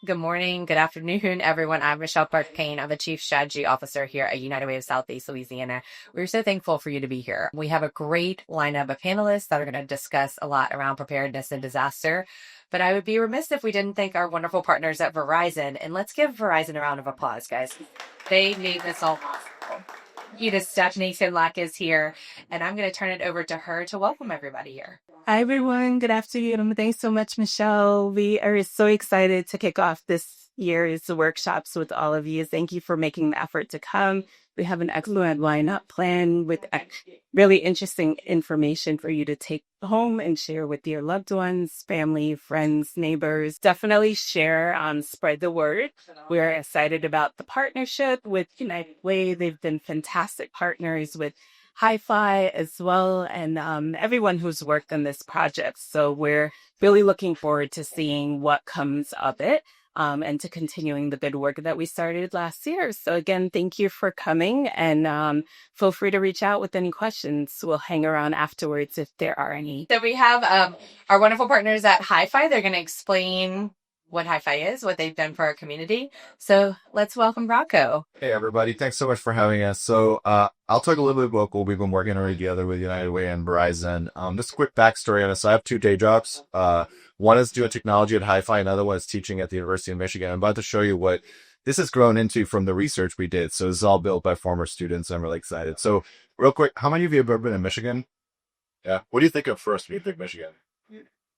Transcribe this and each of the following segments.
Good morning, good afternoon, everyone. I'm Michelle Park Payne. I'm the Chief Strategy Officer here at United Way of Southeast Louisiana. We're so thankful for you to be here. We have a great lineup of panelists that are going to discuss a lot around preparedness and disaster. But I would be remiss if we didn't thank our wonderful partners at Verizon. And let's give Verizon a round of applause, guys. They made this all possible. Stephanie Finlack is here, and I'm going to turn it over to her to welcome everybody here. Hi, everyone. Good afternoon. Thanks so much, Michelle. We are so excited to kick off this year's workshops with all of you. Thank you for making the effort to come. We have an excellent lineup plan with really interesting information for you to take home and share with your loved ones, family, friends, neighbors. Definitely share, spread the word. We're excited about the partnership with United Way. They've been fantastic partners with Hyfi as well, and everyone who's worked on this project. So we're really looking forward to seeing what comes of it and to continuing the good work that we started last year. So again, thank you for coming, and feel free to reach out with any questions. We'll hang around afterwards if there are any. So we have our wonderful partners at Hyfi. They're going to explain what Hyfi is, what they've done for our community. So let's welcome Rocco. Hey, everybody. Thanks so much for having us. So I'll talk a little bit about what we've been working on together with United Way and Verizon. Just a quick backstory on this. I have two day jobs. One is doing technology at Hyfi. Another one is teaching at the University of Michigan. I'm about to show you what this has grown into from the research we did. So this is all built by former students. I'm really excited. So real quick, how many of you have ever been in Michigan? Yeah. What do you think of first when you think Michigan?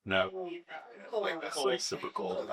No. Super cool.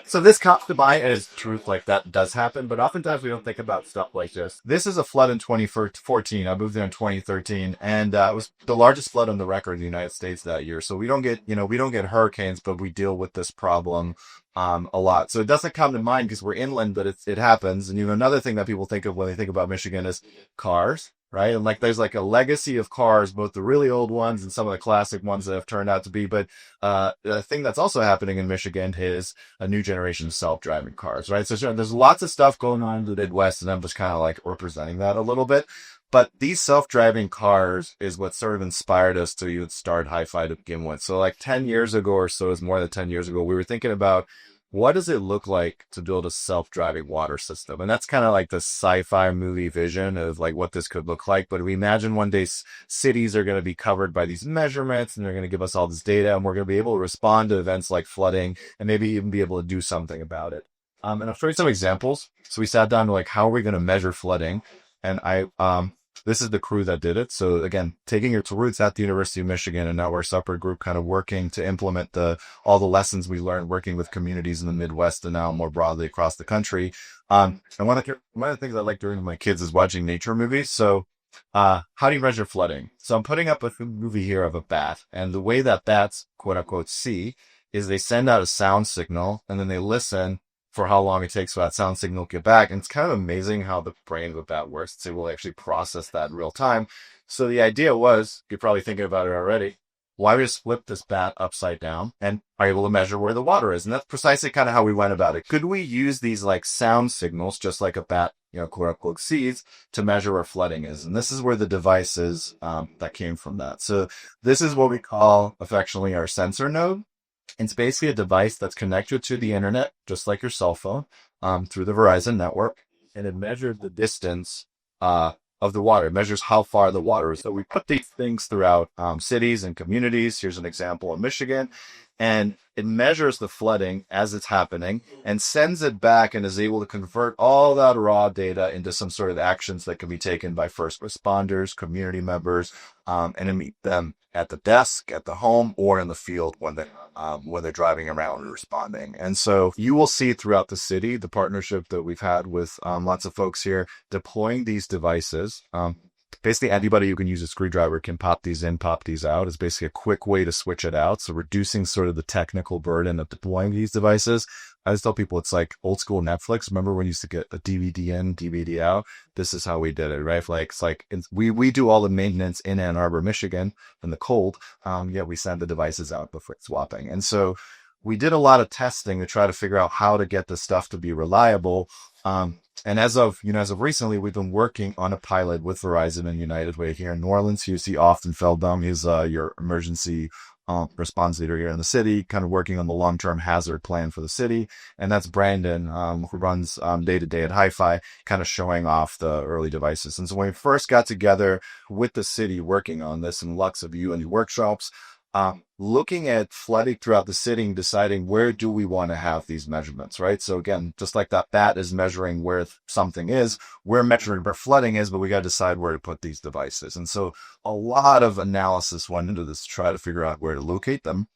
So this comes to mind as truth, like that does happen, but oftentimes we don't think about stuff like this. This is a flood in 2014. I moved there in 2013, and it was the largest flood on the record in the United States that year. So we don't get, we don't get hurricanes, but we deal with this problem a lot. So it doesn't come to mind because we're inland, but it happens. And another thing that people think of when they think about Michigan is cars. Right. And there's a legacy of cars, both the really old ones and some of the classic ones that have turned out to be. But the thing that's also happening in Michigan is a new generation of self-driving cars. Right. So there's lots of stuff going on in the Midwest, and I'm just kind of representing that a little bit. But these self-driving cars is what sort of inspired us to even start Hyfi to begin with. So 10 years ago or so, is more than 10 years ago, we were thinking about, what does it look like to build a self-driving water system? And that's kind of the sci-fi movie vision of what this could look like. But we imagine one day cities are going to be covered by these measurements, and they're going to give us all this data, and we're going to be able to respond to events like flooding and maybe even be able to do something about it. And I'll show you some examples. So we sat down to how are we going to measure flooding? And this is the crew that did it. So again, taking its roots at the University of Michigan, and now we're a separate group kind of working to implement all the lessons we learned working with communities in the Midwest and now more broadly across the country. And one of the things I like doing with my kids is watching nature movies. So how do you measure flooding? So I'm putting up a movie here of a bat, and the way that bats, quote unquote, see is they send out a sound signal, and then they listen for how long it takes for that sound signal to get back. And it's kind of amazing how the brain of a bat works. So we'll actually process that in real time. So the idea was, you're probably thinking about it already, why we just flip this bat upside down and are able to measure where the water is. And that's precisely kind of how we went about it. Could we use these sound signals, just like a bat, quote unquote, sees, to measure where flooding is? And this is where the device is that came from that. So this is what we call affectionately our sensor node. It's basically a device that's connected to the internet, just like your cell phone, through the Verizon network. And it measured the distance of the water. It measures how far the water is. So we put these things throughout cities and communities. Here's an example in Michigan. And it measures the flooding as it's happening and sends it back, and is able to convert all that raw data into some sort of actions that can be taken by first responders, community members, and to meet them at the desk, at the home, or in the field when they're driving around and responding. And so you will see throughout the city the partnership that we've had with lots of folks here deploying these devices. Basically, anybody who can use a screwdriver can pop these in, pop these out. It's basically a quick way to switch it out. So reducing sort of the technical burden of deploying these devices. I just tell people it's like old school Netflix. Remember when you used to get a DVD in, DVD out? This is how we did it, right? We do all the maintenance in Ann Arbor, Michigan in the cold. We send the devices out before swapping. And so we did a lot of testing to try to figure out how to get this stuff to be reliable. And as of recently, we've been working on a pilot with Verizon and United Way here in New Orleans. You see Austin Feldbaum. He's your emergency response leader here in the city, kind of working on the long-term hazard plan for the city. And that's Brandon, who runs day-to-day at Hyfi, kind of showing off the early devices. And so when we first got together with the city working on this in Lux of U and workshops, looking at flooding throughout the city and deciding where do we want to have these measurements, right? So again, just like that bat is measuring where something is, we're measuring where flooding is, but we got to decide where to put these devices. And so a lot of analysis went into this to try to figure out where to locate them.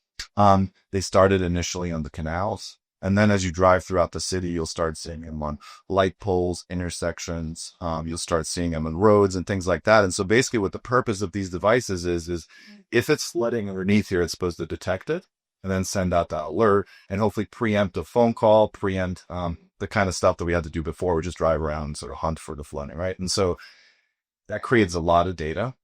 They started initially on the canals. And then as you drive throughout the city, you'll start seeing them on light poles, intersections. You'll start seeing them on roads and things like that. And so basically what the purpose of these devices is if it's flooding underneath here, it's supposed to detect it and then send out that alert and hopefully preempt a phone call, preempt the kind of stuff that we had to do before, we just drive around and sort of hunt for the flooding, right? And so that creates a lot of data.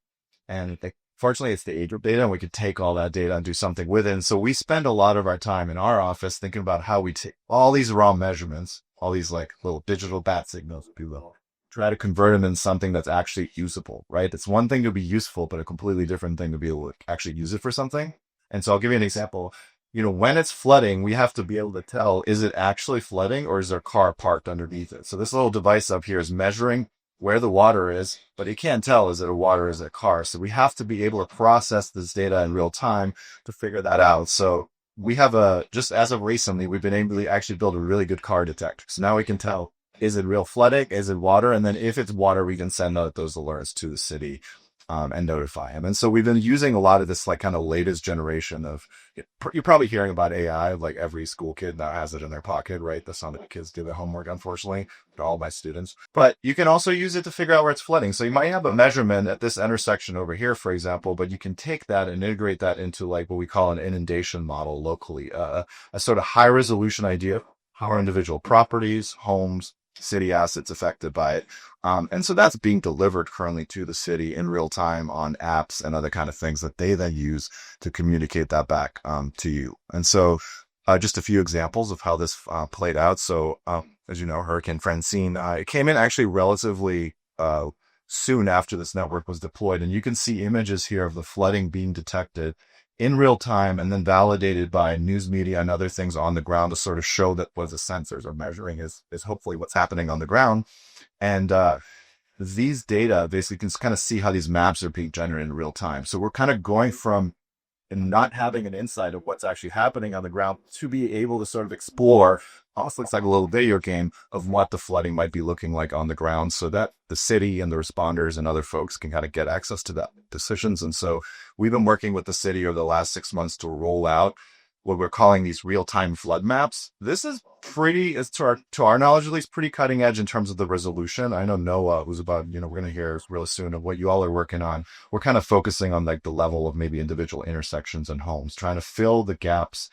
And fortunately, it's the age of data, and we could take all that data and do something with it. And so we spend a lot of our time in our office thinking about how we take all these raw measurements, all these like little digital bat signals, if you will, try to convert them in something that's actually usable, right? It's one thing to be useful, but a completely different thing to be able to actually use it for something. And so I'll give you an example. When it's flooding, we have to be able to tell, is it actually flooding or is there a car parked underneath it? So this little device up here is measuring where the water is, but you can't tell, is it a water, is it a car? So we have to be able to process this data in real time to figure that out. So we have just as of recently, we've been able to actually build a really good car detector. So now we can tell, is it real flooding? Is it water? And then if it's water, we can send out those alerts to the city and notify him. And so we've been using a lot of this like kind of latest generation of, you're probably hearing about AI, like every school kid now has it in their pocket, right? That's not how the kids do their homework, unfortunately, to all my students. But you can also use it to figure out where it's flooding. So you might have a measurement at this intersection over here, for example, but you can take that and integrate that into like what we call an inundation model locally, a sort of high resolution idea of how our individual properties, homes, city assets affected by it. And so that's being delivered currently to the city in real time on apps and other kind of things that they then use to communicate that back to you. And so just a few examples of how this played out. So as you know, Hurricane Francine, it came in actually relatively soon after this network was deployed. And you can see images here of the flooding being detected in real time and then validated by news media and other things on the ground to sort of show that what the sensors are measuring is hopefully what's happening on the ground. And these data basically can kind of see how these maps are being generated in real time. So we're kind of going from not having an insight of what's actually happening on the ground to be able to sort of explore, almost looks like a little video game of what the flooding might be looking like on the ground so that the city and the responders and other folks can kind of get access to that decisions. And so we've been working with the city over the last 6 months to roll out what we're calling these real-time flood maps. This is pretty, to our knowledge at least, pretty cutting edge in terms of the resolution. I know Noah, who's about, we're going to hear really soon of what you all are working on. We're kind of focusing on like the level of maybe individual intersections and homes, trying to fill the gaps.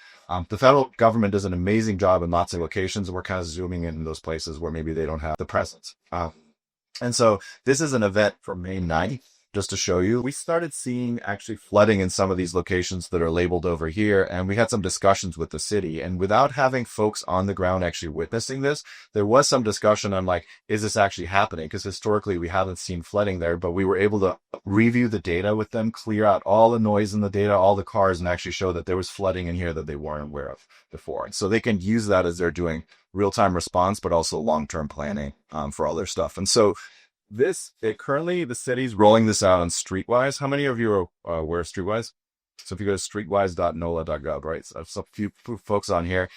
The federal government does an amazing job in lots of locations, and we're kind of zooming in those places where maybe they don't have the presence. And so this is an event for May 9th. Just to show you, we started seeing actually flooding in some of these locations that are labeled over here. And we had some discussions with the city, and without having folks on the ground actually witnessing this, there was some discussion on like, is this actually happening? Because historically we haven't seen flooding there, but we were able to review the data with them, clear out all the noise in the data, all the cars, and actually show that there was flooding in here that they weren't aware of before. And so they can use that as they're doing real-time response, but also long-term planning for all their stuff. And so currently the city's rolling this out on Streetwise. How many of you are aware of Streetwise? So if you go to streetwise.nola.gov, right? So a few folks on here.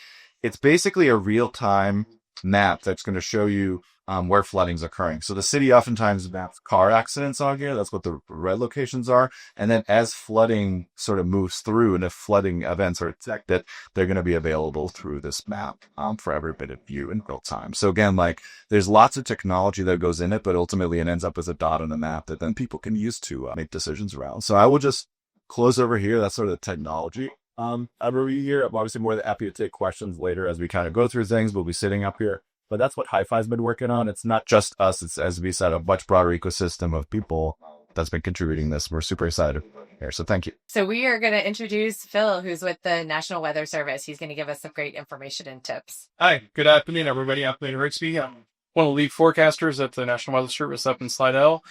It's basically a real-time map that's going to show you where flooding's occurring. So the city oftentimes maps car accidents on here. That's what the red locations are. And then as flooding sort of moves through, and if flooding events are detected, they're going to be available through this map for everybody to view in real time. So again, like there's lots of technology that goes in it, but ultimately it ends up as a dot on the map that then people can use to make decisions around. So I will just close over here. That's sort of the technology. Over here, I'm obviously more than happy to take questions later as we kind of go through things. We'll be sitting up here. But that's what Hyfi's been working on. It's not just us. It's, as we said, a much broader ecosystem of people that's been contributing this. We're super excited here. So thank you. So we are going to introduce Phil, who's with the National Weather Service. He's going to give us some great information and tips. Hi, good afternoon, everybody. I'm Phil Rigsby. I'm one of the lead forecasters at the National Weather Service up in Slidell.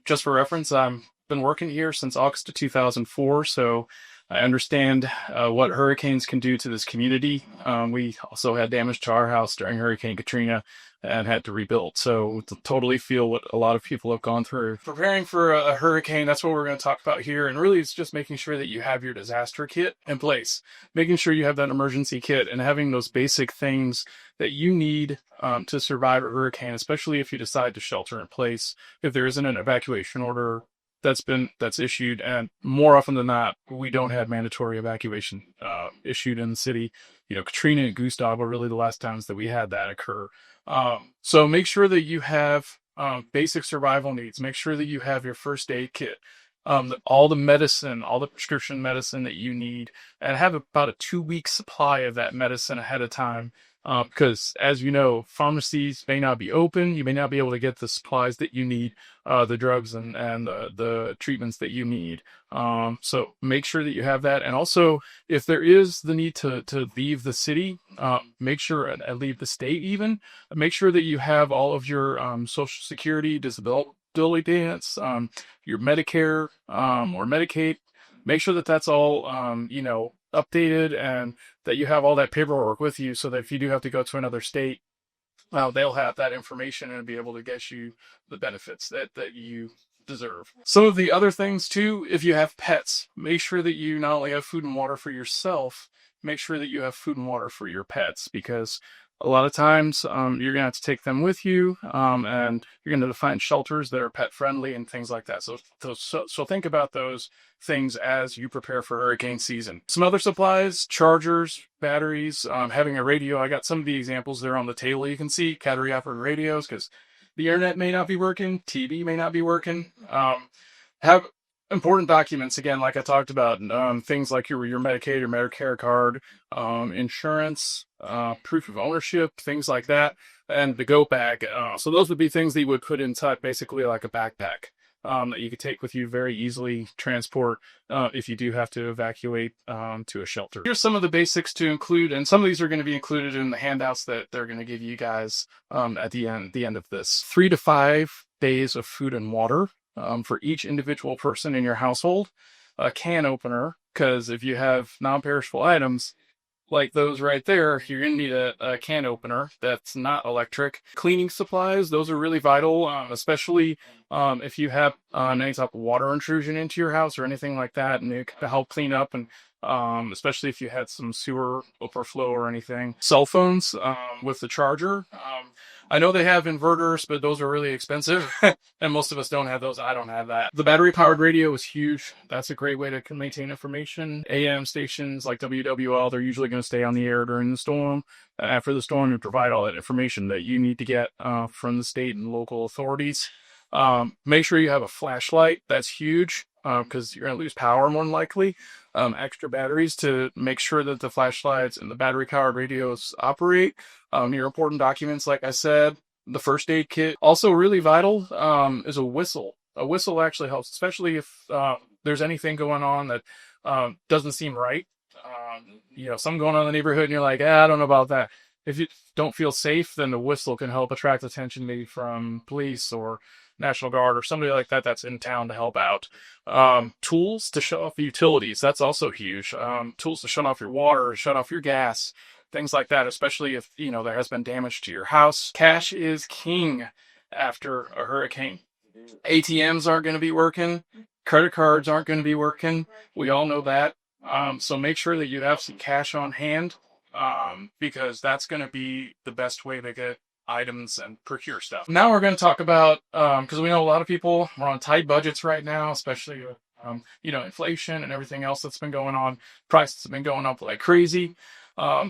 Just for reference, I've been working here since August of 2004, so I understand what hurricanes can do to this community. We also had damage to our house during Hurricane Katrina and had to rebuild. So totally feel what a lot of people have gone through. Preparing for a hurricane, that's what we're going to talk about here. And really, it's just making sure that you have your disaster kit in place, making sure you have that emergency kit and having those basic things that you need to survive a hurricane, especially if you decide to shelter in place, if there isn't an evacuation order that's issued, and more often than not, we don't have mandatory evacuation issued in the city. Katrina and Gustav were really the last times that we had that occur. So make sure that you have basic survival needs. Make sure that you have your first aid kit, all the medicine, all the prescription medicine that you need, and have about a 2-week supply of that medicine ahead of time. Because as you know, pharmacies may not be open. You may not be able to get the supplies that you need, the drugs and the treatments that you need. So make sure that you have that. And also, if there is the need to leave the city, make sure and leave the state even, make sure that you have all of your Social Security, disability payments, your Medicare or Medicaid. Make sure that that's all, updated and that you have all that paperwork with you so that if you do have to go to another state, they'll have that information and be able to get you the benefits that you deserve. Some of the other things too, if you have pets, make sure that you not only have food and water for yourself, make sure that you have food and water for your pets, because a lot of times you're going to have to take them with you, and you're going to find shelters that are pet friendly and things like that. So think about those things as you prepare for hurricane season. Some other supplies: chargers, batteries, having a radio. I got some of the examples there on the table. You can see battery operated radios, because the internet may not be working, TV may not be working. Have important documents, again, like I talked about, things like your Medicaid or Medicare card, insurance, proof of ownership, things like that, and the go bag. So those would be things that you would put inside, basically like a backpack, that you could take with you very easily, transport if you do have to evacuate to a shelter. Here's some of the basics to include, and some of these are going to be included in the handouts that they're going to give you guys at the end of this. 3 to 5 days of food and water for each individual person in your household. A can opener, because if you have non-perishable items like those right there, you're going to need a can opener that's not electric. Cleaning supplies, those are really vital, especially if you have any type of water intrusion into your house or anything like that, and it can help clean up, and especially if you had some sewer overflow or anything. Cell phones with the charger. I know they have inverters, but those are really expensive, and most of us don't have those. I don't have that. The battery-powered radio is huge. That's a great way to maintain information. AM stations like WWL, they're usually going to stay on the air during the storm. After the storm, you provide all that information that you need to get from the state and local authorities. Make sure you have a flashlight. That's huge, because you're going to lose power more than likely. Extra batteries to make sure that the flashlights and the battery-powered radios operate. Your important documents, like I said, the first aid kit. Also really vital is a whistle. A whistle actually helps, especially if there's anything going on that doesn't seem right. Something going on in the neighborhood and you're like, I don't know about that. If you don't feel safe, then the whistle can help attract attention, maybe from police or National Guard or somebody like that that's in town to help out. Tools to shut off the utilities. That's also huge. Tools to shut off your water, shut off your gas, things like that, especially if, there has been damage to your house. Cash is king after a hurricane. ATMs aren't going to be working. Credit cards aren't going to be working. We all know that. So make sure that you have some cash on hand, because that's going to be the best way to get items and procure stuff. Now we're going to talk about, because we know a lot of people are on tight budgets right now, especially with, inflation and everything else that's been going on. Prices have been going up like crazy.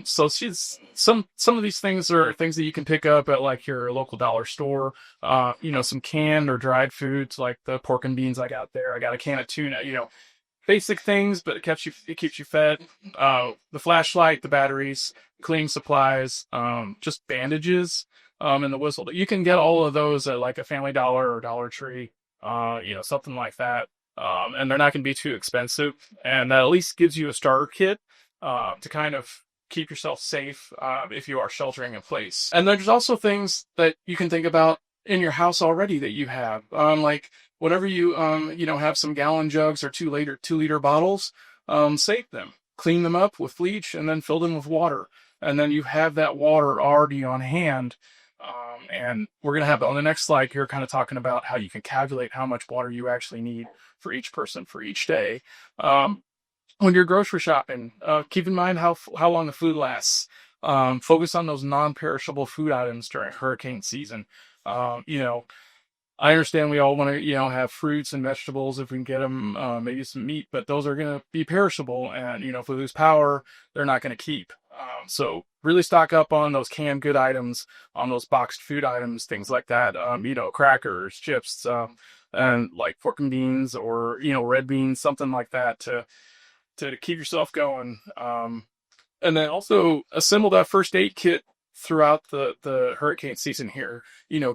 So some of these things are things that you can pick up at like your local dollar store. Some canned or dried foods like the pork and beans I got there. I got a can of tuna. Basic things, but it keeps you fed. The flashlight, the batteries, cleaning supplies, just bandages, and the whistle. You can get all of those at like a Family Dollar or Dollar Tree. something like that. And they're not going to be too expensive. And that at least gives you a starter kit to kind of keep yourself safe if you are sheltering in place. And there's also things that you can think about in your house already that you have, like whatever you have some gallon jugs or 2 liter bottles, save them, clean them up with bleach, and then fill them with water. And then you have that water already on hand. And we're going to have on the next slide here kind of talking about how you can calculate how much water you actually need for each person for each day. When you're grocery shopping, keep in mind how long the food lasts. Focus on those non-perishable food items during hurricane season. I understand we all want to, have fruits and vegetables if we can get them, maybe some meat, but those are going to be perishable. And, if we lose power, they're not going to keep. So really stock up on those canned good items, on those boxed food items, things like that. Crackers, chips, and like pork and beans or, red beans, something like that to keep yourself going. And then also assemble that first aid kit throughout the hurricane season here.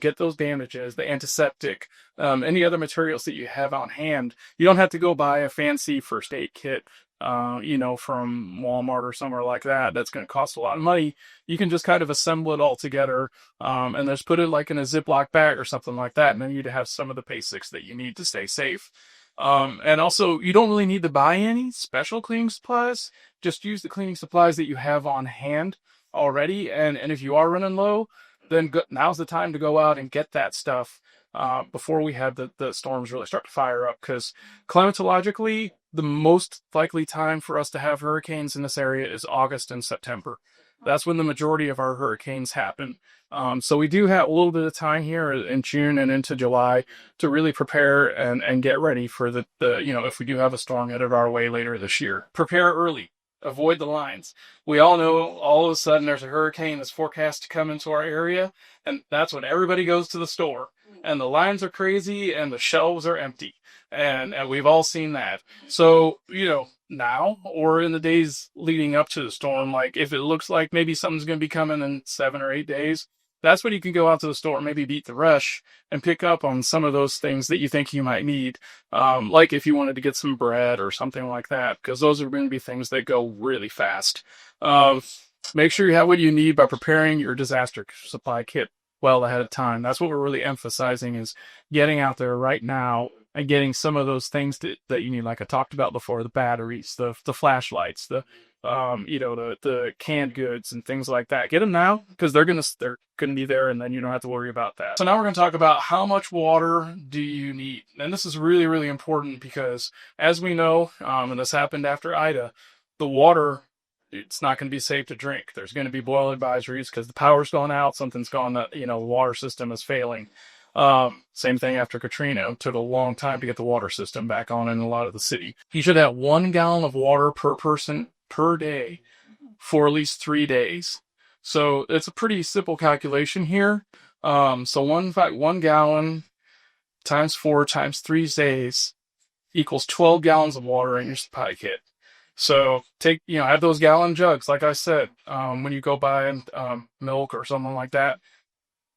Get those bandages, the antiseptic, any other materials that you have on hand. You don't have to go buy a fancy first aid kit, from Walmart or somewhere like that. That's going to cost a lot of money. You can just kind of assemble it all together, and just put it like in a Ziploc bag or something like that. And then you'd have some of the basics that you need to stay safe. And also, you don't really need to buy any special cleaning supplies. Just use the cleaning supplies that you have on hand already. And if you are running low, then now's the time to go out and get that stuff before we have the storms really start to fire up. Because climatologically, the most likely time for us to have hurricanes in this area is August and September. That's when the majority of our hurricanes happen. So we do have a little bit of time here in June and into July to really prepare and get ready for the if we do have a storm headed our way later this year. Prepare early. Avoid the lines. We all know all of a sudden there's a hurricane that's forecast to come into our area, and that's when everybody goes to the store. And the lines are crazy and the shelves are empty. And we've all seen that. So, now or in the days leading up to the storm, like if it looks like maybe something's going to be coming in 7 or 8 days, that's when you can go out to the store, maybe beat the rush and pick up on some of those things that you think you might need. Like if you wanted to get some bread or something like that, because those are going to be things that go really fast. Make sure you have what you need by preparing your disaster supply kit well ahead of time. That's what we're really emphasizing, is getting out there right now and getting some of those things that you need, like I talked about before, the batteries, the flashlights, the canned goods and things like that. Get them now, because they're gonna be there, and then you don't have to worry about that. So now we're gonna talk about how much water do you need, and this is really, really important because, as we know, and this happened after Ida, the water, it's not going to be safe to drink. There's going to be boil advisories because the power's gone out, something's gone, the water system is failing. Same thing after Katrina. It took a long time to get the water system back on in a lot of the city. You should have 1 gallon of water per person per day for at least 3 days. So it's a pretty simple calculation here. So 1 gallon times 4 times 3 days equals 12 gallons of water in your supply kit. So have those gallon jugs, like I said, when you go buy milk or something like that,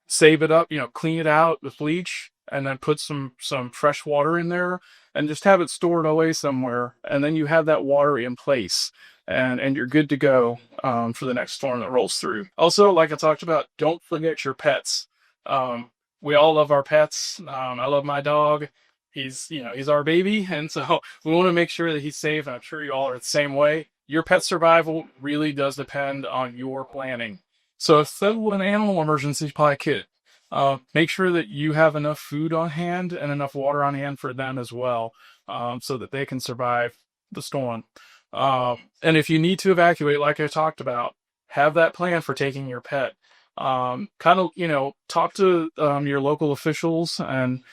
save it up, clean it out with bleach, and then put some fresh water in there and just have it stored away somewhere. And then you have that water in place, and you're good to go for the next storm that rolls through. Also, like I talked about, don't forget your pets. We all love our pets. I love my dog. He's our baby, and so we want to make sure that he's safe, and I'm sure you all are the same way. Your pet survival really does depend on your planning. So assemble an animal emergency supply kit. Make sure that you have enough food on hand and enough water on hand for them as well, so that they can survive the storm. And if you need to evacuate, like I talked about, have that plan for taking your pet. Talk to your local officials and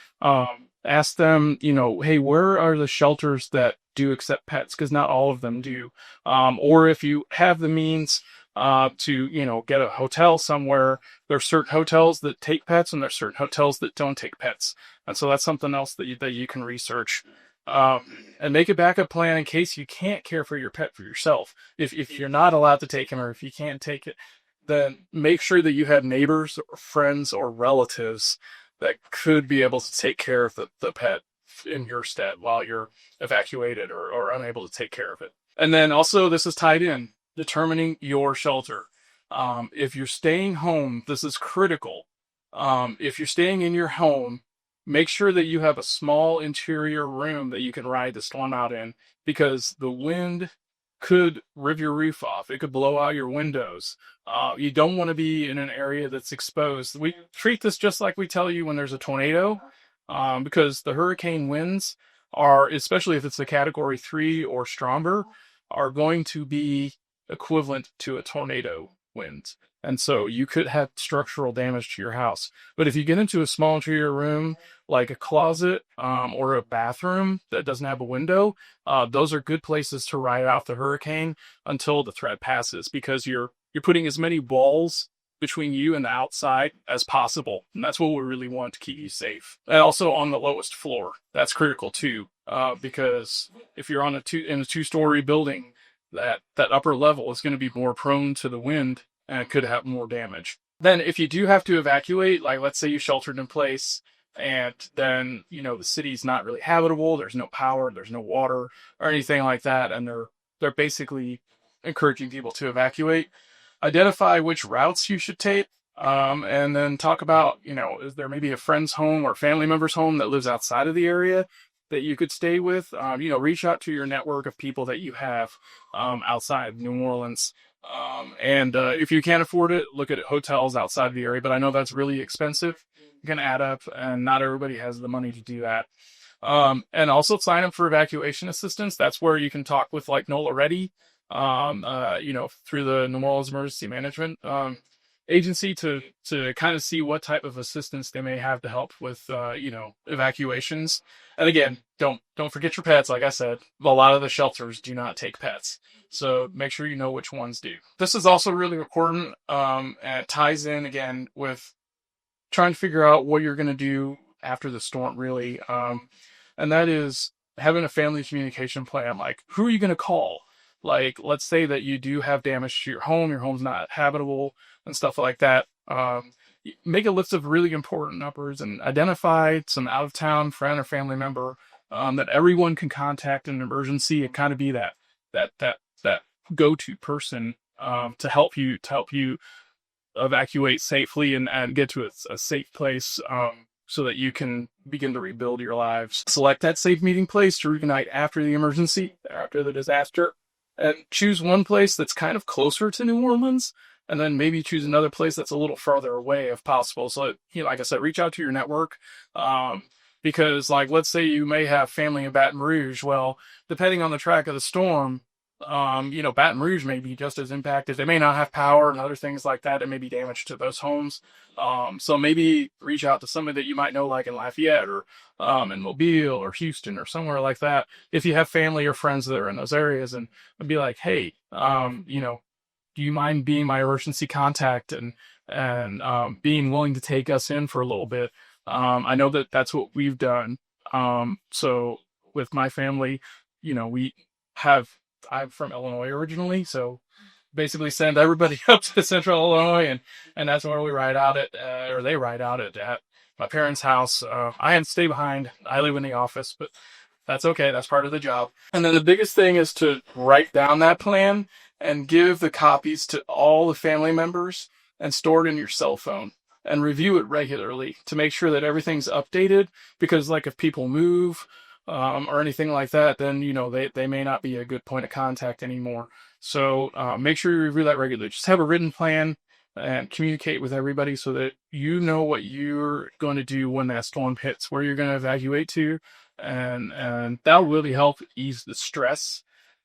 ask them, hey, where are the shelters that do accept pets? Because not all of them do. Or if you have the means to, get a hotel somewhere, there's certain hotels that take pets and there's certain hotels that don't take pets. And so that's something else that you can research. And make a backup plan in case you can't care for your pet for yourself. If you're not allowed to take him, or if you can't take it, then make sure that you have neighbors or friends or relatives that could be able to take care of the pet in your stead while you're evacuated or unable to take care of it. And then also, this is tied in determining your shelter. If you're staying home, this is critical. If you're staying in your home, make sure that you have a small interior room that you can ride the storm out in, because the wind could rip your roof off. It could blow out your windows. You don't want to be in an area that's exposed. We treat this just like we tell you when there's a tornado, because the hurricane winds are, especially if it's a category 3 or stronger, are going to be equivalent to a tornado wind. And so you could have structural damage to your house. But if you get into a small interior room, like a closet, or a bathroom that doesn't have a window, those are good places to ride out the hurricane until the threat passes, because you're putting as many walls between you and the outside as possible. And that's what we really want to keep you safe. And also on the lowest floor. That's critical too, because if you're in a 2-story building, that upper level is going to be more prone to the wind and could have more damage. Then if you do have to evacuate, like let's say you sheltered in place and then, the city's not really habitable, there's no power, there's no water or anything like that, and they're basically encouraging people to evacuate, identify which routes you should take, and then talk about, is there maybe a friend's home or family member's home that lives outside of the area that you could stay with. Reach out to your network of people that you have outside New Orleans. And if you can't afford it, look at hotels outside the area. But I know that's really expensive. It can add up, and not everybody has the money to do that. And also sign up for evacuation assistance. That's where you can talk with like NOLA Ready, through the New Orleans Emergency Management agency to kind of see what type of assistance they may have to help with evacuations. And again, don't forget your pets. Like I said, a lot of the shelters do not take pets, so make sure you know which ones do. This is also really important, and it ties in again with trying to figure out what you're going to do after the storm, really, and that is having a family communication plan. Like, who are you going to call? Like, let's say that you do have damage to your home's not habitable and stuff like that. Make a list of really important numbers and identify some out-of-town friend or family member that everyone can contact in an emergency, and kind of be that go-to person to help you evacuate safely and get to a safe place, so that you can begin to rebuild your lives. Select that safe meeting place to reunite after the emergency, after the disaster. And choose one place that's kind of closer to New Orleans, and then maybe choose another place that's a little farther away if possible. So, like I said, reach out to your network, because, like, let's say you may have family in Baton Rouge. Well, depending on the track of the storm, Baton Rouge may be just as impacted. They may not have power and other things like that. It may be damage to those homes. So maybe reach out to somebody that you might know, like in Lafayette or in Mobile or Houston or somewhere like that, if you have family or friends that are in those areas, and be like, hey, do you mind being my emergency contact and being willing to take us in for a little bit? I know that's what we've done. So with my family, I'm from Illinois originally, so basically send everybody up to central Illinois, and that's where we ride out or they ride out at my parents' house. I had to stay behind. I live in the office, but that's okay. That's part of the job. And then the biggest thing is to write down that plan and give the copies to all the family members and store it in your cell phone and review it regularly to make sure that everything's updated, because like if people move, or anything like that, then, they may not be a good point of contact anymore. So make sure you review that regularly. Just have a written plan and communicate with everybody so that you know what you're going to do when that storm hits, where you're going to evacuate to. And that'll really help ease the stress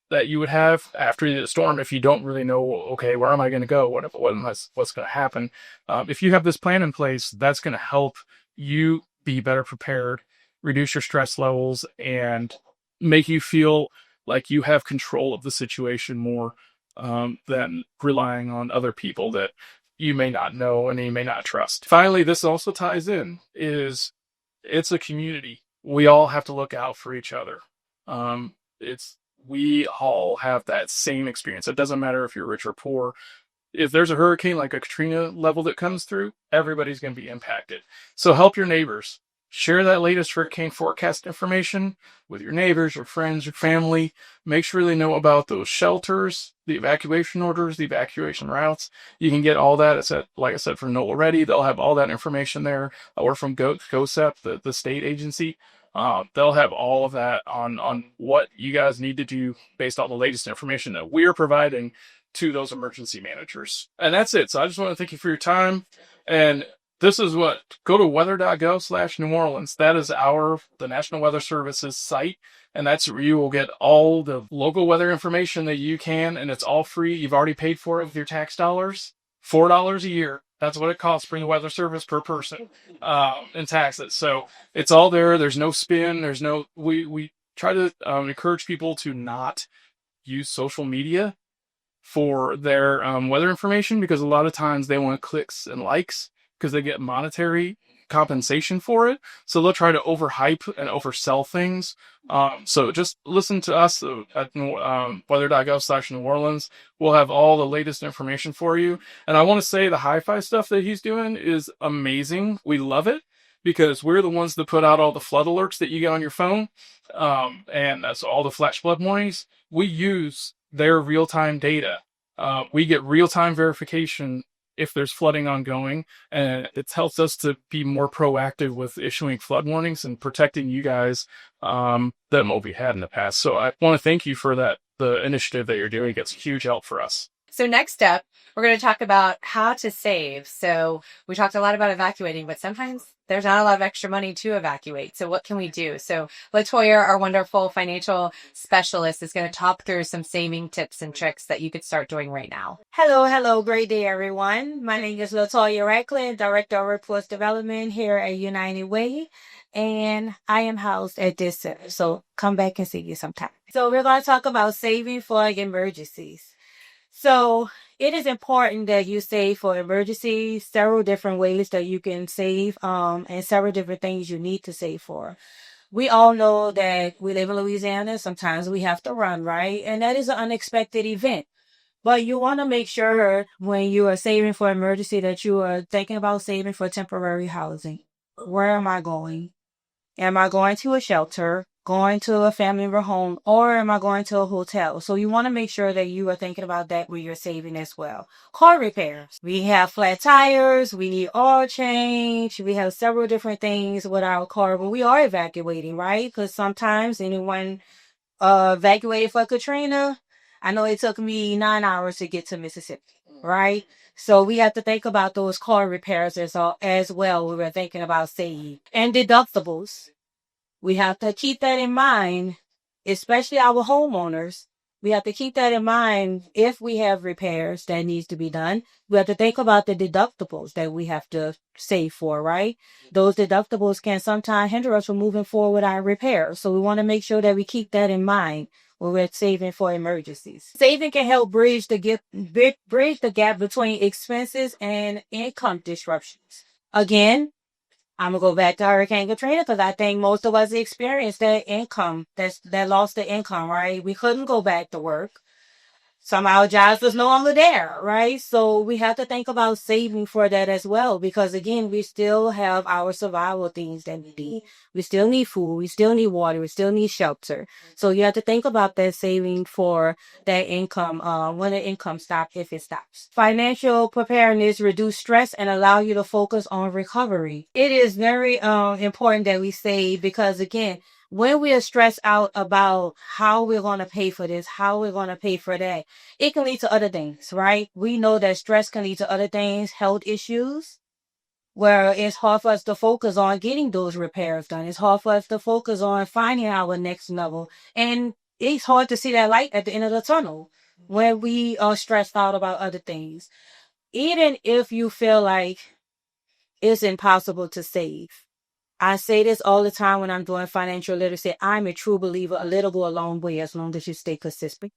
that you would have after the storm if you don't really know, okay, where am I going to go? What's going to happen? If you have this plan in place, that's going to help you be better prepared, reduce your stress levels, and make you feel like you have control of the situation more, than relying on other people that you may not know and you may not trust. Finally, this also ties in, it's a community. We all have to look out for each other. We all have that same experience. It doesn't matter if you're rich or poor. if there's a hurricane like a Katrina level that comes through, everybody's going to be impacted. So help your neighbors. Share that latest hurricane forecast information with your neighbors, your friends, your family. Make sure they know about those shelters, the evacuation orders, the evacuation routes. You can get all that. It's at, like I said, from NOAA Ready. They'll have all that information there, or from GOSEP, the state agency. They'll have all of that on what you guys need to do based on the latest information that we're providing to those emergency managers. And that's it. So I just want to thank you for your time. And this is what, go to weather.gov/New Orleans. That is the National Weather Service's site. And that's where you will get all the local weather information that you can. And it's all free. You've already paid for it with your tax dollars. $4 a year. That's what it costs for the weather service per person in taxes. So it's all there. There's no spin. We try to encourage people to not use social media for their weather information, because a lot of times they want clicks and likes because they get monetary compensation for it. So they'll try to overhype and oversell things. So just listen to us at weather.gov/New Orleans. We'll have all the latest information for you. And I want to say the Hyfi stuff that he's doing is amazing. We love it because we're the ones that put out all the flood alerts that you get on your phone. And that's all the flash flood warnings. We use their real-time data. We get real-time verification if there's flooding ongoing, and it helps us to be more proactive with issuing flood warnings and protecting you guys than what we had in the past. So I want to thank you for that. The initiative that you're doing gets huge help for us. So next up, we're going to talk about how to save. So we talked a lot about evacuating, but sometimes there's not a lot of extra money to evacuate. So what can we do? So Latoya, our wonderful financial specialist, is going to talk through some saving tips and tricks that you could start doing right now. Hello. Great day, everyone. My name is Latoya Radcliffe, Director of Workforce Development here at United Way, and I am housed at this center. So come back and see you sometime. So we're going to talk about saving for emergencies. So it is important that you save for emergencies, several different ways that you can save, and several different things you need to save for. We all know that we live in Louisiana. Sometimes we have to run, right? And that is an unexpected event. But you want to make sure when you are saving for emergency that you are thinking about saving for temporary housing. Where am I going? Am I going to a shelter, going to a family member home, or am I going to a hotel? So you want to make sure that you are thinking about that when you're saving as well. Car repairs. We have flat tires. We need oil change. We have several different things with our car when we are evacuating, right? Because sometimes anyone evacuated for Katrina, I know it took me 9 hours to get to Mississippi, right? So we have to think about those car repairs as well. We were thinking about saving. And deductibles. We have to keep that in mind, especially our homeowners. We have to keep that in mind if we have repairs that needs to be done. We have to think about the deductibles that we have to save for, right? Those deductibles can sometimes hinder us from moving forward with our repairs. So we want to make sure that we keep that in mind when we're saving for emergencies. Saving can help bridge the gap between expenses and income disruptions. Again, I'm going to go back to Hurricane Katrina because I think most of us experienced that that lost the income, right? We couldn't go back to work. Some of our jobs was no longer there, right? So we have to think about saving for that as well, because again, we still have our survival things that we need. We still need food. We still need water. We still need shelter. So you have to think about that saving for that income when the income stops, if it stops. Financial preparedness reduce stress and allow you to focus on recovery. It is very important that we save because again, when we are stressed out about how we're going to pay for this, how we're going to pay for that, it can lead to other things, right? We know that stress can lead to other things, health issues, where it's hard for us to focus on getting those repairs done. It's hard for us to focus on finding our next level. And it's hard to see that light at the end of the tunnel when we are stressed out about other things. Even if you feel like it's impossible to save. I say this all the time when I'm doing financial literacy. I'm a true believer. A little go a long way as long as you stay consistent.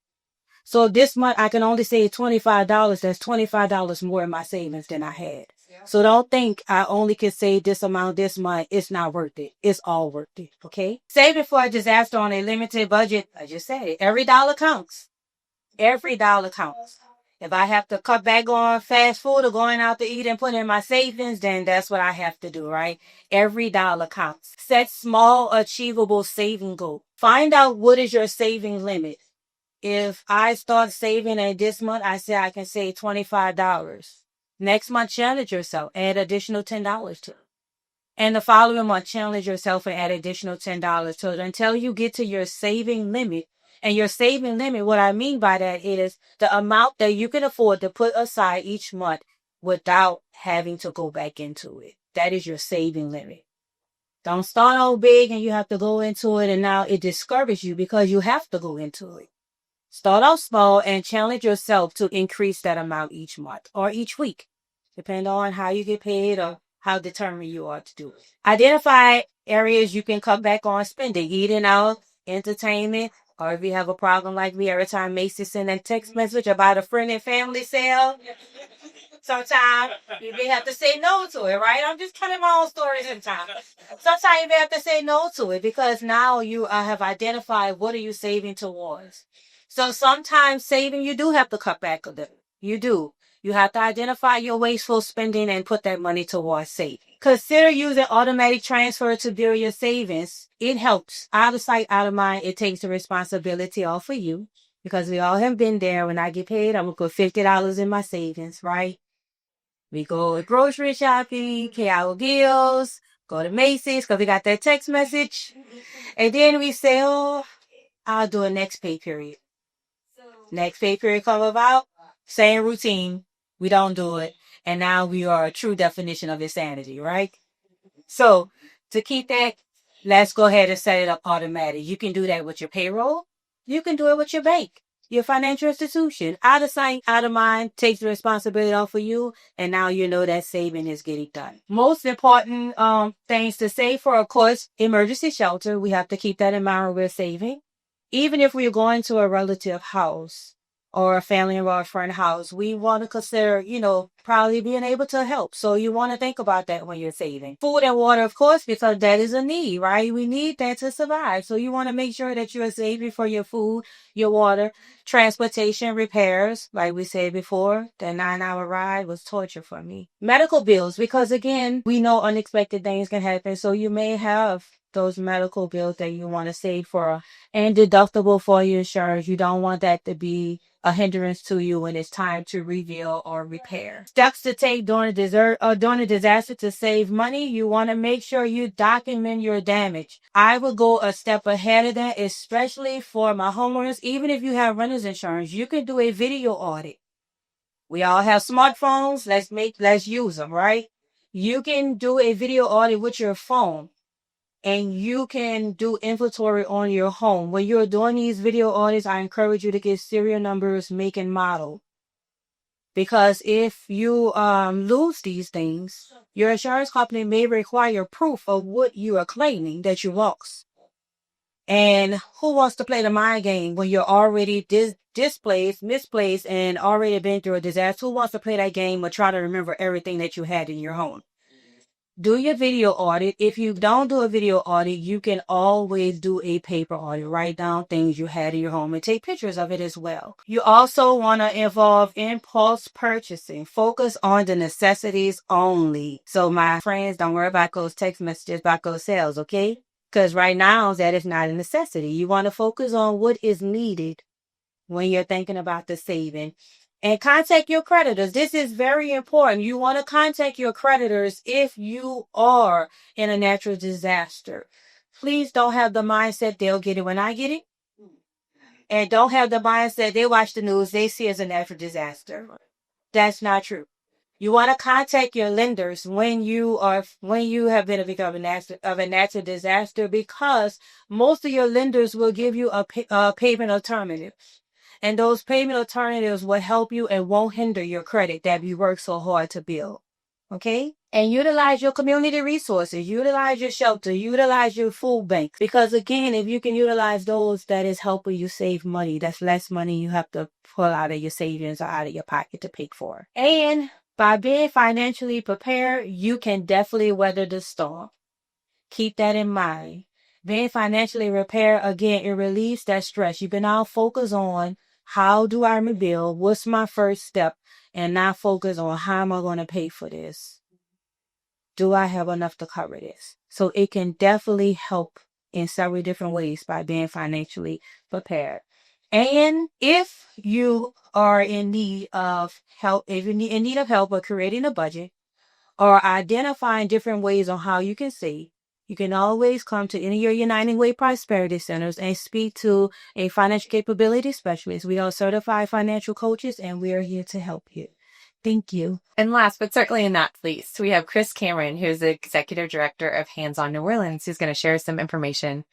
So this month, I can only save $25. That's $25 more in my savings than I had. Yeah. So don't think I only can save this amount this month. It's not worth it. It's all worth it. Okay? Saving for a disaster on a limited budget. I just said it. Every dollar counts. Every dollar counts. If I have to cut back on fast food or going out to eat and put in my savings, then that's what I have to do, right? Every dollar counts. Set small, achievable saving goals. Find out what is your saving limit. If I start saving and this month, I say I can save $25. Next month, challenge yourself. Add additional $10 to it. And the following month, challenge yourself and add additional $10 to it until you get to your saving limit. And your saving limit, what I mean by that is the amount that you can afford to put aside each month without having to go back into it. That is your saving limit. Don't start out big and you have to go into it and now it discourages you because you have to go into it. Start out small and challenge yourself to increase that amount each month or each week, depending on how you get paid or how determined you are to do it. Identify areas you can cut back on spending, eating out, entertainment, or if you have a problem like me, every time Macy send a text message about a friend and family sale, sometimes you may have to say no to it, right? I'm just telling my own story sometimes. Sometimes you may have to say no to it because now you have identified what are you saving towards. So sometimes saving, you do have to cut back a little. You do. You have to identify your wasteful spending and put that money towards saving. Consider using automatic transfer to build your savings. It helps. Out of sight, out of mind. It takes the responsibility off of you because we all have been there. When I get paid, I'm going to put $50 in my savings, right? We go grocery shopping, pay our bills, go to Macy's because we got that text message. And then we say, oh, I'll do a next pay period. Next pay period come about, same routine. We don't do it. And now we are a true definition of insanity, right? So to keep that, let's go ahead and set it up automatic. You can do that with your payroll. You can do it with your bank, your financial institution. Out of sight, out of mind, takes the responsibility off of you. And now you know that saving is getting done. Most important things to save for, of course, emergency shelter. We have to keep that in mind when we're saving. Even if we're going to a relative house or a family or a friend house, we want to consider, probably being able to help. So you want to think about that when you're saving. Food and water, of course, because that is a need, right? We need that to survive. So you want to make sure that you're saving for your food, your water, transportation, repairs. Like we said before, that 9-hour ride was torture for me. Medical bills, because again, we know unexpected things can happen. So you may have those medical bills that you want to save for and deductible for your insurance. You don't want that to be a hindrance to you when it's time to reveal or repair. Steps to take during a disaster to save money. You want to make sure you document your damage. I would go a step ahead of that, especially for my homeowners. Even if you have renter's insurance, you can do a video audit. We all have smartphones. Let's use them, right? You can do a video audit with your phone. And you can do inventory on your home. When you're doing these video audits, I encourage you to get serial numbers, make and model. Because if you lose these things, your insurance company may require proof of what you are claiming that you lost. And who wants to play the mind game when you're already displaced, misplaced, and already been through a disaster? Who wants to play that game or try to remember everything that you had in your home? Do your video audit. If you don't do a video audit, you can always do a paper audit. Write down things you had in your home and take pictures of it as well. You also want to involve impulse purchasing. Focus on the necessities only. So my friends, don't worry about those text messages about those sales, okay? Because right now that is not a necessity. You want to focus on what is needed when you're thinking about the saving. And contact your creditors. This is very important. You want to contact your creditors if you are in a natural disaster. Please don't have the mindset they'll get it when I get it. And don't have the mindset they watch the news, they see it as a natural disaster. That's not true. You want to contact your lenders when you have been a victim of a natural disaster, because most of your lenders will give you a payment alternative. And those payment alternatives will help you and won't hinder your credit that you work so hard to build. Okay? And utilize your community resources. Utilize your shelter. Utilize your food banks. Because again, if you can utilize those, that is helping you save money. That's less money you have to pull out of your savings or out of your pocket to pay for. And by being financially prepared, you can definitely weather the storm. Keep that in mind. Being financially prepared, again, it relieves that stress. You can now focus on how do I rebuild? What's my first step? And not focus on how am I going to pay for this? Do I have enough to cover this? So it can definitely help in several different ways by being financially prepared. And if you are in need of help, if you're in need of help with creating a budget or identifying different ways on how you can save, you can always come to any of your United Way Prosperity Centers and speak to a financial capability specialist. We are certified financial coaches and we are here to help you. Thank you. And last but certainly not least, we have Chris Cameron, who's the Executive Director of Hands On New Orleans, who's going to share some information,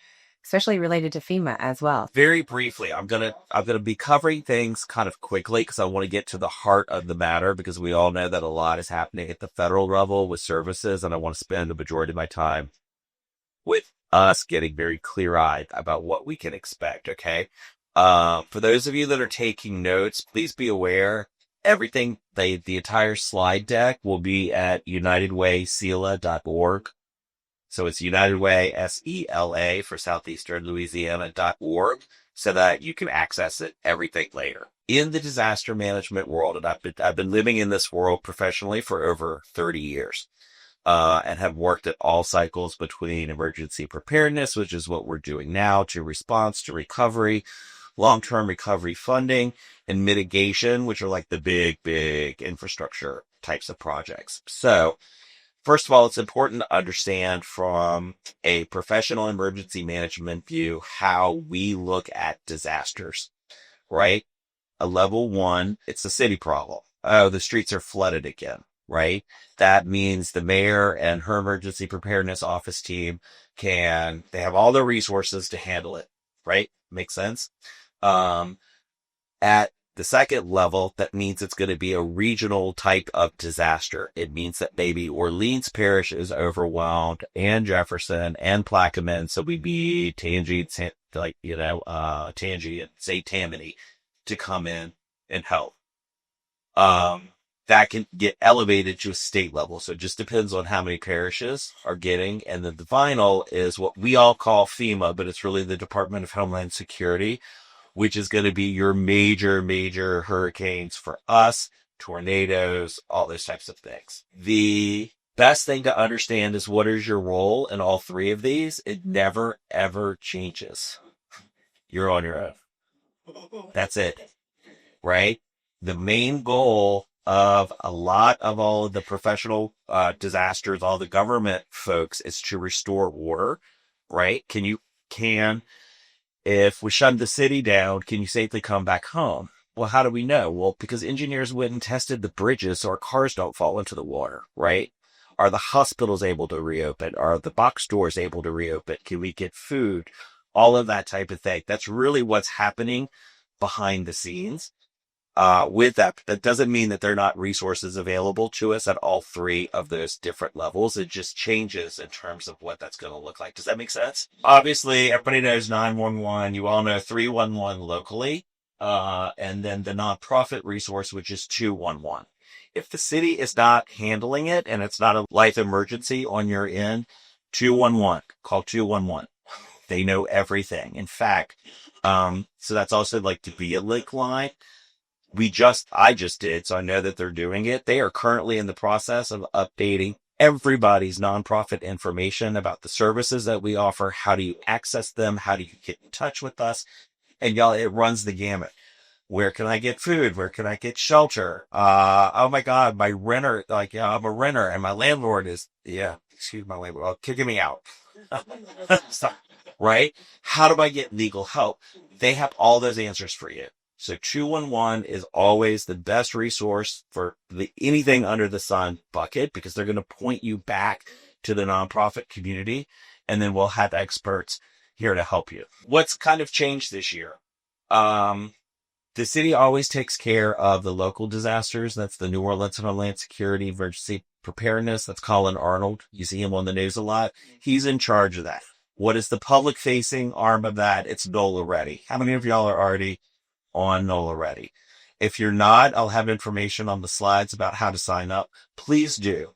especially related to FEMA as well. Very briefly, I'm gonna be covering things kind of quickly because I want to get to the heart of the matter, because we all know that a lot is happening at the federal level with services, and I want to spend the majority of my time with us getting very clear-eyed about what we can expect. Okay, for those of you that are taking notes, please be aware everything, the entire slide deck will be at unitedwaysela.org. So it's United Way, SELA for Southeastern Louisiana.org, so that you can access it, everything later. In the disaster management world, and I've been living in this world professionally for over 30 years, and have worked at all cycles between emergency preparedness, which is what we're doing now, to response, to recovery, long-term recovery funding, and mitigation, which are like the big infrastructure types of projects. So, first of all, it's important to understand from a professional emergency management view how we look at disasters, right? A level 1, it's a city problem. Oh, the streets are flooded again, right? That means the mayor and her emergency preparedness office team they have all the resources to handle it, right? Makes sense? At the second level, that means it's going to be a regional type of disaster. It means that maybe Orleans Parish is overwhelmed, and Jefferson and Plaquemine. So we'd be Tangi, and say Tammany to come in and help. That can get elevated to a state level. So it just depends on how many parishes are getting. And then the final is what we all call FEMA, but it's really the Department of Homeland Security, which is going to be your major hurricanes for us, tornadoes, all those types of things. The best thing to understand is what is your role in all three of these. It never, ever changes. You're on your own. That's it, right? The main goal of a lot of all of the professional disasters, all the government folks, is to restore order, right? If we shut the city down, can you safely come back home? Well, how do we know? Well, because engineers went and tested the bridges so our cars don't fall into the water, right? Are the hospitals able to reopen? Are the box stores able to reopen? Can we get food? All of that type of thing. That's really what's happening behind the scenes. With that doesn't mean that there are not resources available to us at all three of those different levels. It just changes in terms of what that's going to look like. Does that make sense? Obviously, everybody knows 911. You all know 311 locally, and then the nonprofit resource, which is 211. If the city is not handling it and it's not a life emergency on your end, 211. Call 211. They know everything. In fact, so that's also like to be a link line. I just did, so I know that they're doing it. They are currently in the process of updating everybody's nonprofit information about the services that we offer. How do you access them? How do you get in touch with us? And y'all, it runs the gamut. Where can I get food? Where can I get shelter? Oh my God, my renter, I'm a renter and my landlord is, my landlord, kicking me out. Right? How do I get legal help? They have all those answers for you. So 211 is always the best resource for anything under the sun bucket, because they're going to point you back to the nonprofit community, and then we'll have experts here to help you. What's kind of changed this year? The city always takes care of the local disasters. That's the New Orleans Homeland Security Emergency Preparedness. That's Colin Arnold. You see him on the news a lot. He's in charge of that. What is the public facing arm of that? It's NOLA Ready. How many of y'all are already on NOLA Ready? If you're not, I'll have information on the slides about how to sign up. Please do.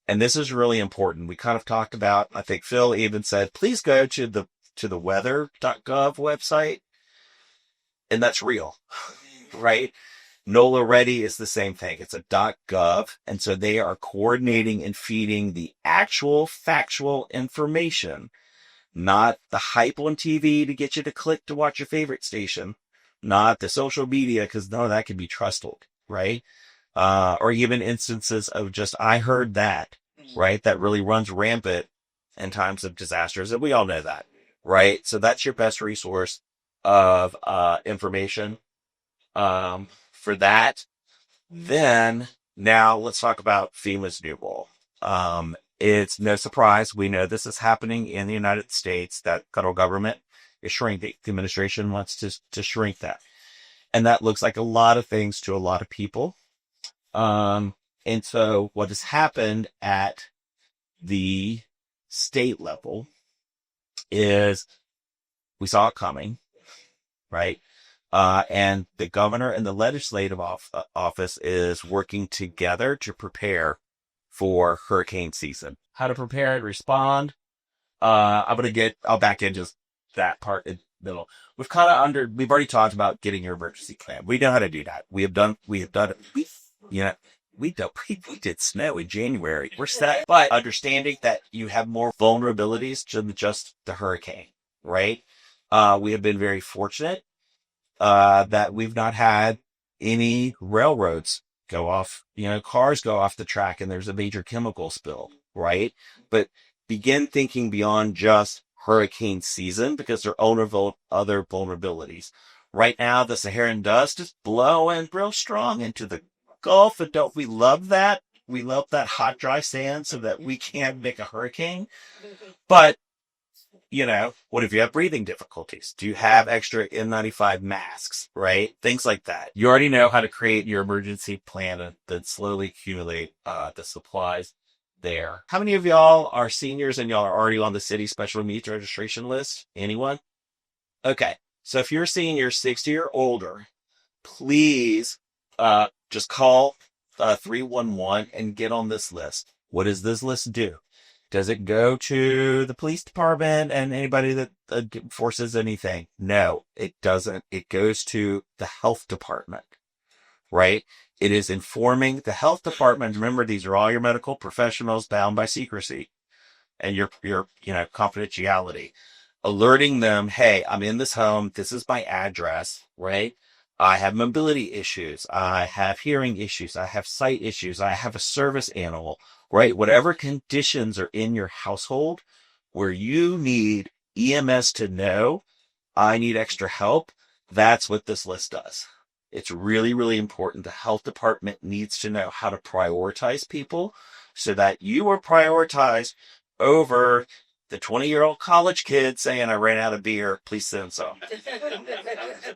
And this is really important. We kind of talked about, I think Phil even said, please go to the weather.gov website. And that's real, right? NOLA Ready is the same thing. It's a .gov. And so they are coordinating and feeding the actual factual information, not the hype on TV to get you to click to watch your favorite station, not the social media, because none of that can be trusted, right? Or even instances of just, I heard that, right? That really runs rampant in times of disasters. And we all know that, right? So that's your best resource of information for that. Then now let's talk about FEMA's new role. It's no surprise. We know this is happening in the United States, that federal government is shrinking. The administration wants to shrink that. And that looks like a lot of things to a lot of people. And so what has happened at the state level is we saw it coming, right? And the governor and the legislative office is working together to prepare for hurricane season. How to prepare and respond. I'll back in just that part in the middle. We've already talked about getting your emergency plan. We know how to do that. We did snow in January. We're set, but understanding that you have more vulnerabilities than just the hurricane, right? We have been very fortunate, that we've not had any railroads go off, cars go off the track and there's a major chemical spill, right? But begin thinking beyond just hurricane season, because there are other vulnerabilities. Right now, the Saharan dust is blowing real strong into the Gulf, and don't we love that? We love that hot, dry sand so that we can make a hurricane. But, what if you have breathing difficulties? Do you have extra N95 masks, right? Things like that. You already know how to create your emergency plan and then slowly accumulate the supplies there. How many of y'all are seniors and y'all are already on the city special needs registration list? Anyone? Okay. So if you're a senior 60 or older, please just call 311 and get on this list. What does this list do? Does it go to the police department and anybody that enforces anything? No, it doesn't. It goes to the health department, right? It is informing the health department. Remember, these are all your medical professionals bound by secrecy and your confidentiality. Alerting them, hey, I'm in this home. This is my address, right? I have mobility issues. I have hearing issues. I have sight issues. I have a service animal, right? Whatever conditions are in your household where you need EMS to know I need extra help, that's what this list does. It's really, really important. The health department needs to know how to prioritize people so that you are prioritized over the 20-year-old college kid saying, I ran out of beer, please send some.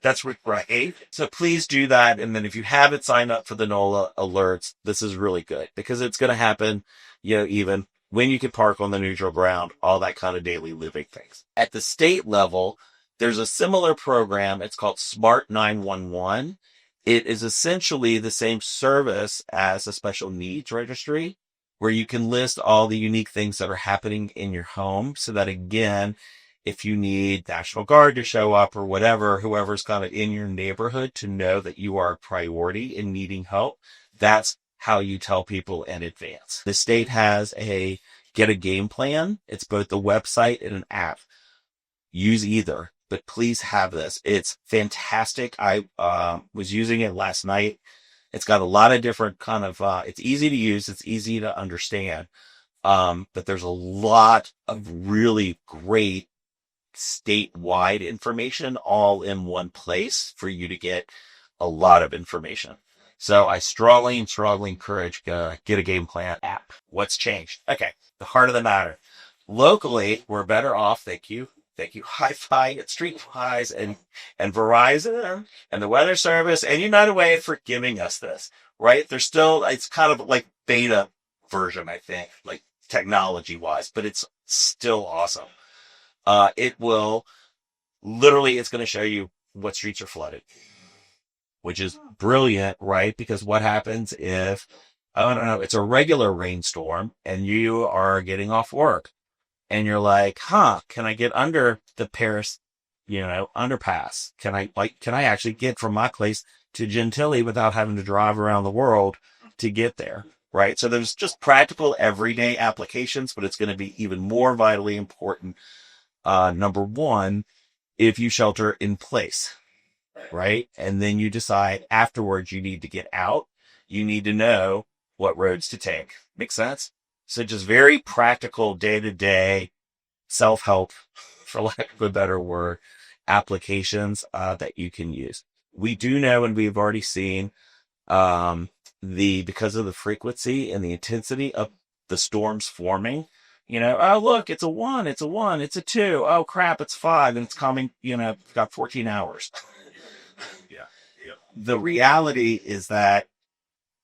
That's right. So please do that. And then if you haven't signed up for the NOLA alerts, this is really good because it's going to happen, even when you can park on the neutral ground, all that kind of daily living things. At the state level, there's a similar program. It's called Smart 911. It is essentially the same service as a special needs registry, where you can list all the unique things that are happening in your home so that, again, if you need National Guard to show up or whatever, whoever's kind of in your neighborhood to know that you are a priority in needing help, that's how you tell people in advance. The state has get a game plan. It's both the website and an app. Use either, but please have this. It's fantastic. I was using it last night. It's got a lot of different kind of, it's easy to use. It's easy to understand. But there's a lot of really great statewide information all in one place for you to get a lot of information. So I strongly encourage, get a game plan app. What's changed? Okay. The heart of the matter. Locally, we're better off. Thank you. Thank you, Hyfi and Streetwise and Verizon and the Weather Service and United Way for giving us this, right? It's kind of like beta version, I think, like technology-wise, but it's still awesome. It's going to show you what streets are flooded, which is brilliant, right? Because what happens if, I don't know, it's a regular rainstorm and you are getting off work? And you're like, can I get under the Paris, underpass? Can I actually get from my place to Gentilly without having to drive around the world to get there? Right. So there's just practical everyday applications, but it's going to be even more vitally important. Number one, if you shelter in place, right? And then you decide afterwards you need to get out, you need to know what roads to take. Make sense? So just very practical day-to-day self-help, for lack of a better word, applications that you can use. We do know, and we've already seen, because of the frequency and the intensity of the storms forming, oh, look, it's a 1, it's a 2. Oh, crap, it's 5, and it's coming, got 14 hours. Yeah. The reality is that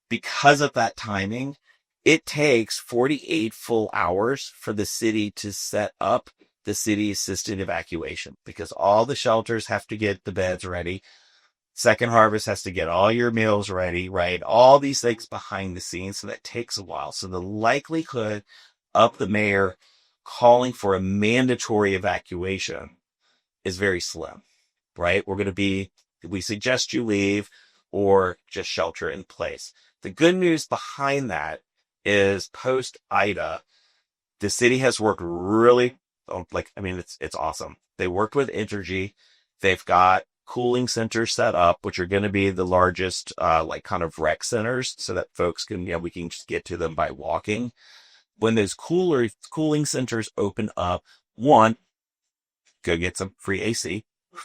because of that timing, it takes 48 full hours for the city to set up the city assisted evacuation, because all the shelters have to get the beds ready. Second Harvest has to get all your meals ready, right? All these things behind the scenes. So that takes a while. So the likelihood of the mayor calling for a mandatory evacuation is very slim, right? We suggest you leave or just shelter in place. The good news behind that is post Ida, the city has worked really, it's awesome. They worked with Entergy. They've got cooling centers set up, which are going to be the largest, kind of rec centers, so that folks we can just get to them by walking. When those cooling centers open up, one, go get some free AC.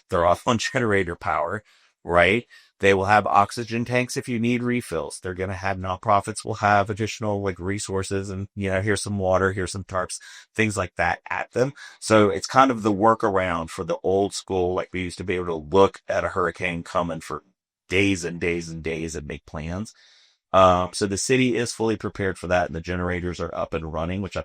They're off on generator power, right? They will have oxygen tanks if you need refills. They're going to have nonprofits will have additional resources, and here's some water, here's some tarps, things like that at them. So it's kind of the workaround for the old school, like we used to be able to look at a hurricane coming for days and days and days and make plans. So the city is fully prepared for that, and the generators are up and running, which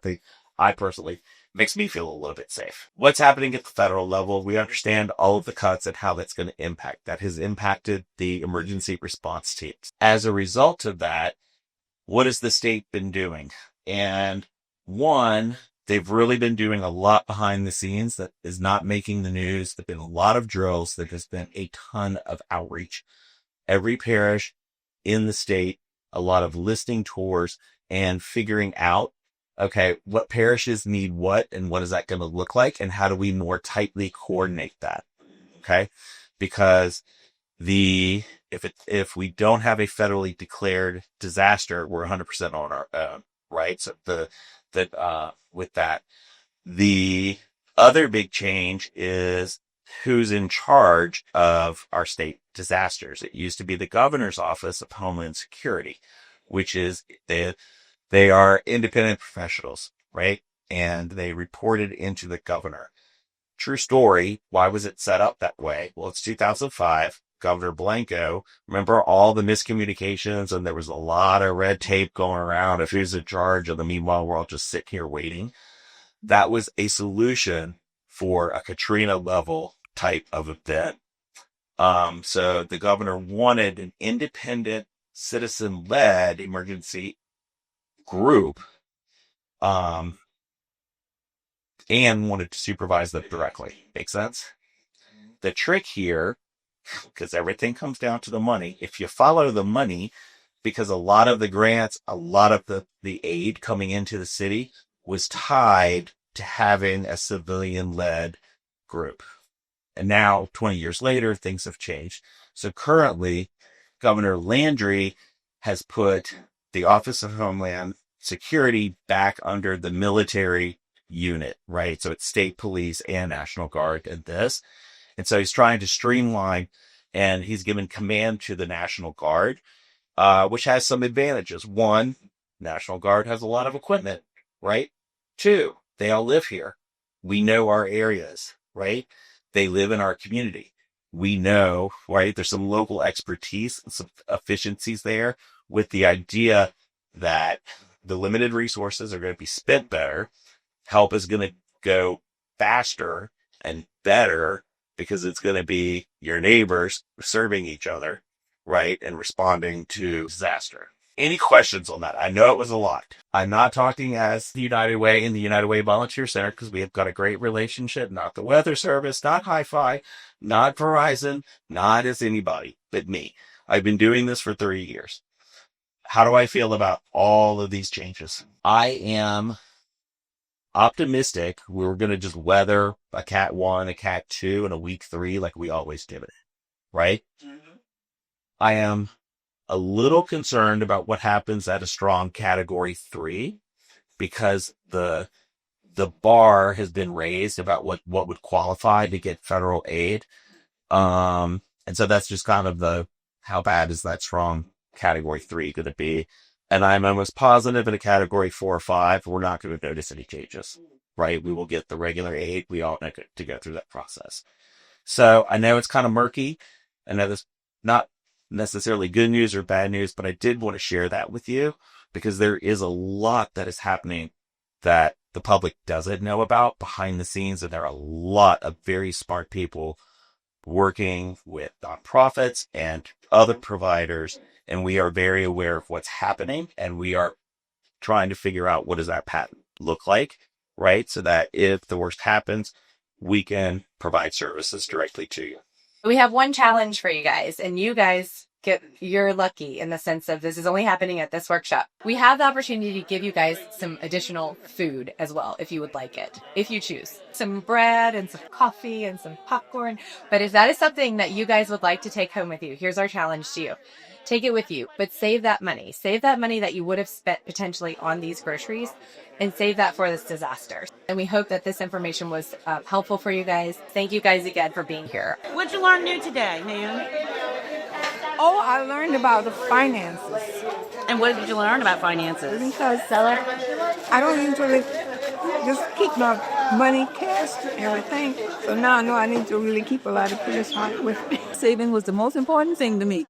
I personally makes me feel a little bit safe. What's happening at the federal level? We understand all of the cuts and how that's going to impact. That has impacted the emergency response teams. As a result of that, what has the state been doing? And one, they've really been doing a lot behind the scenes that is not making the news. There've been a lot of drills. There has been a ton of outreach. Every parish in the state, a lot of listening tours and figuring out, okay, what parishes need what, and what is that going to look like, and how do we more tightly coordinate that? Okay, because if we don't have a federally declared disaster, we're 100% on our own, right? So with that, the other big change is who's in charge of our state disasters. It used to be the governor's office of Homeland Security, which is they are independent professionals, right? And they reported into the governor. True story. Why was it set up that way? Well, it's 2005. Governor Blanco, remember all the miscommunications, and there was a lot of red tape going around of who's in charge, and meanwhile, we're all just sitting here waiting. That was a solution for a Katrina level type of event. So the governor wanted an independent, citizen-led emergency group, and wanted to supervise them directly. Make sense? The trick here, because everything comes down to the money, if you follow the money, because a lot of the grants, a lot of the aid coming into the city was tied to having a civilian-led group. And now, 20 years later, things have changed. So currently, Governor Landry has put the Office of Homeland Security back under the military unit, right? So it's state police and National Guard and this. And so he's trying to streamline, and he's given command to the National Guard, which has some advantages. One, National Guard has a lot of equipment, right? Two, they all live here. We know our areas, right? They live in our community. We know, right? There's some local expertise and some efficiencies there, with the idea that the limited resources are going to be spent better. Help is going to go faster and better because it's going to be your neighbors serving each other, right? And responding to disaster. Any questions on that? I know it was a lot. I'm not talking as the United Way and the United Way Volunteer Center because we have got a great relationship, not the Weather Service, not Hyfi, not Verizon, not as anybody but me. I've been doing this for 30 years. How do I feel about all of these changes? I am optimistic we're going to just weather a Cat 1, a Cat 2, and a Week 3 like we always do it, right? Mm-hmm. I am a little concerned about what happens at a strong Category 3 because the bar has been raised about what would qualify to get federal aid. And so that's just kind of how bad is that strong Category 3 going to be? And I'm almost positive in a Category 4 or 5, we're not going to notice any changes, right? We will get the regular aid. We all need to go through that process. So I know it's kind of murky. I know this not necessarily good news or bad news, but I did want to share that with you because there is a lot that is happening that the public doesn't know about behind the scenes. And there are a lot of very smart people working with nonprofits and other providers. And we are very aware of what's happening and we are trying to figure out what does that path look like, right? So that if the worst happens, we can provide services directly to you. We have one challenge for you guys, and you guys you're lucky in the sense of this is only happening at this workshop. We have the opportunity to give you guys some additional food as well, if you would like it, if you choose. Some bread and some coffee and some popcorn. But if that is something that you guys would like to take home with you, here's our challenge to you. Take it with you, but save that money. Save that money that you would have spent potentially on these groceries and save that for this disaster. And we hope that this information was helpful for you guys. Thank you guys again for being here. What'd you learn new today, ma'am? Oh, I learned about the finances. And what did you learn about finances? Because I don't usually just keep my money, cash, everything. So now I know I need to really keep a lot of cash with me. Saving was the most important thing to me.